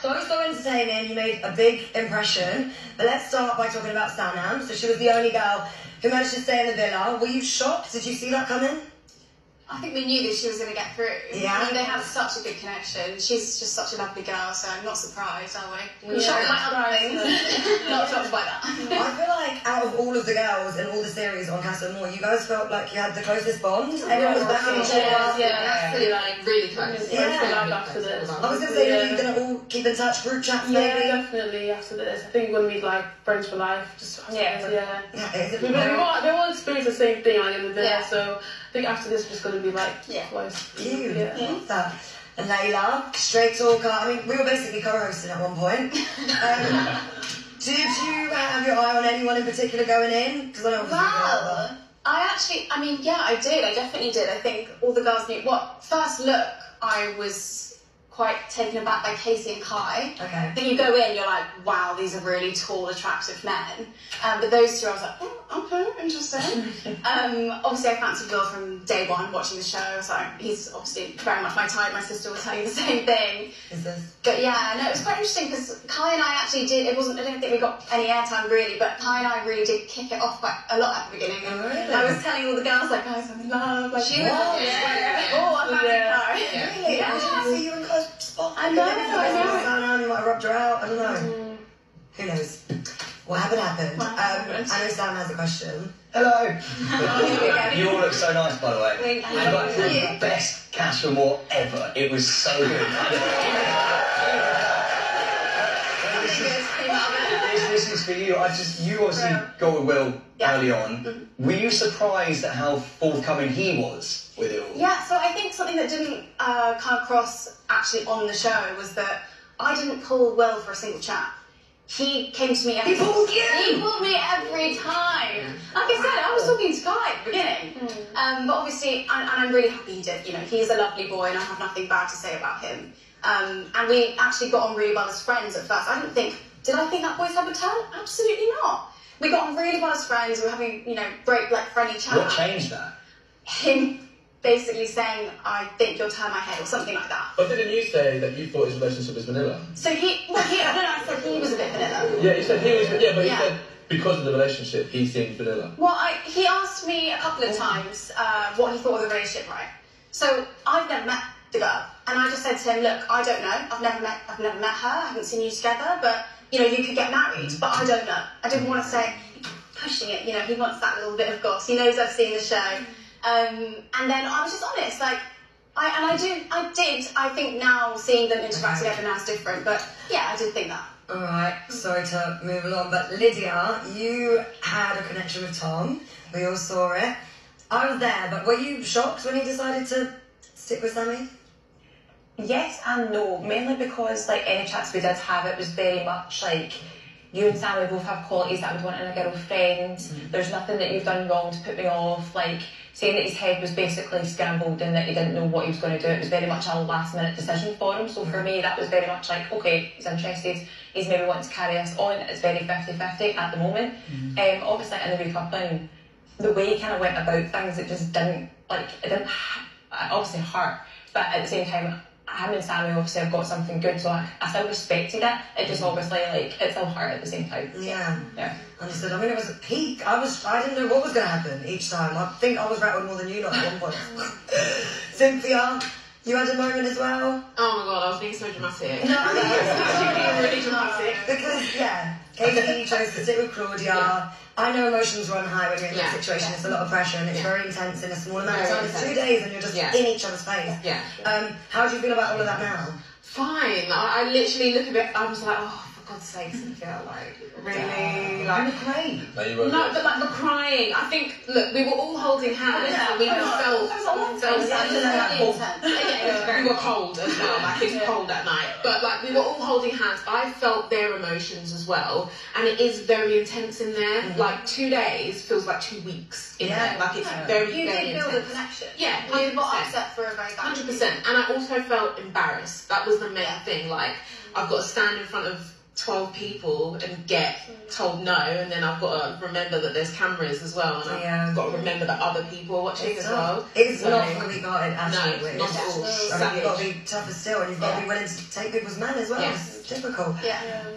So entertaining. You made a big impression. But let's start by talking about Sanam. So she was the only girl who managed to stay in the villa. Were you shocked? Did you see that coming? I think we knew that she was going to get through. Yeah. I mean, they have such a good connection. She's just such a lovely girl, so I'm not surprised, are we? Yeah. Shocked by other things. Not shocked by that. I feel like out of all of the girls in all the series on Casa, Amor, you guys felt like you had the closest bond. Everyone was backing each other. Yeah, like really close. Yeah. After this. I was going to say, are you going to all keep in touch, group chats maybe? Yeah, definitely after this. I think we're going to be like friends for life. Just yeah. We all experience the same thing like in the villa, so I think after this we're just going to be like close. Cute. I love that. And Layla, straight talker. I mean, we were basically co-hosting at one point. Did you have your eye on anyone in particular going in? Because I know Well, I did. I definitely did. I think all the girls knew. First look, I was quite taken aback by Casey and Kai. Okay. Then you go in, you're like, wow, these are really tall, attractive men. But those two, I was like, oh, okay, interesting. Obviously, I fancied Will from day one watching the show, so he's obviously very much my type. My sister will tell you the same thing. But yeah, no, it was quite interesting because Kai and I actually did, I don't think we got any airtime really, but Kai and I really did kick it off quite a lot at the beginning. And I was telling all the girls, like, guys, I'm in love. Like, she was, I fancied Kai. Really? I didn't see you in close spot. I know. You might have rubbed her out. I don't know. Who knows? What happened. I know Sam has a question. Hello. You all look so nice, by the way. And like the best Casa Amor ever. It was so good. This is for you. You obviously got with Will early on. Were you surprised at how forthcoming he was with it all? Yeah, so I think something that didn't come across actually on the show was that I didn't pull Will for a single chat. He came to me every time. He pulled me every time. Like I said, I was talking to Guy at the beginning. But obviously, and I'm really happy he did. You know, he's a lovely boy and I have nothing bad to say about him. And we actually got on really well as friends at first. Did I think that boys have a turn? Absolutely not. We got on really well as friends. We were having, great, friendly chat. What changed that? Him basically saying, I think you'll turn my head, or something like that. But didn't you say that you thought his relationship was vanilla? So I said he was a bit vanilla. Yeah, you said he was, but you said because of the relationship, he seemed vanilla. Well, he asked me a couple of times what he thought of the relationship, right? So I've never met the girl, and I just said to him, look, I don't know. I've never met her. I haven't seen you together, but you could get married, but I don't know. I didn't want to say pushing it. He wants that little bit of goss. He knows I've seen the show. And then I was just honest, I think now seeing them interact together now is different, but yeah, I did think that. Alright, sorry to move along, but Lydia, you had a connection with Tom. We all saw it. I was there, but were you shocked when he decided to stick with Sammy? Yes and no, mainly because any chats we did have, it was very much like you and Sammy both have qualities that I would want in a girlfriend. There's nothing that you've done wrong to put me off. Saying that his head was basically scrambled and that he didn't know what he was going to do. It was very much a last minute decision for him. So for me, that was very much like, okay, he's interested. He's maybe wanting to carry us on. It's very 50-50 at the moment. Obviously in the recoupling, the way he kind of went about things, it just didn't, it didn't obviously hurt. But at the same time, him and Sammy obviously have got something good, so I still respected it. It just obviously it still hurt at the same time. Yeah. Understood. I mean, it was a peak. I didn't know what was going to happen each time. I think I was rattled more than you lot at one point. Cynthia, you had a moment as well. Oh my god, I was being so dramatic. No, I mean, being really dramatic. Because Katie chose to sit with Claudia. I know emotions run high when you're in that situation. It's a lot of pressure and it's very intense in a small amount of time. It's 2 days and you're just in each other's face. How do you feel about all of that now? Fine. I literally look at it, I was like, oh, for God's sake, Cynthia, really? You were great. No, but the crying. I think, look, we were all holding hands and we felt we were cold as well, it was cold that night. But we were all holding hands. I felt their emotions as well. And it is very intense in there. 2 days feels like 2 weeks in there. It's very, very intense. You did feel the connection. Yeah, you got upset for a very bad 100%. And I also felt embarrassed. That was the main thing. I've got to stand in front of 12 people and get told no, and then I've got to remember that there's cameras as well, and I've got to remember that other people are watching as well. It's not fully guarded, actually. No, not at all. You've got to be tougher still, and you've got to be willing to take people's man as well. Yes. it's difficult. Yeah.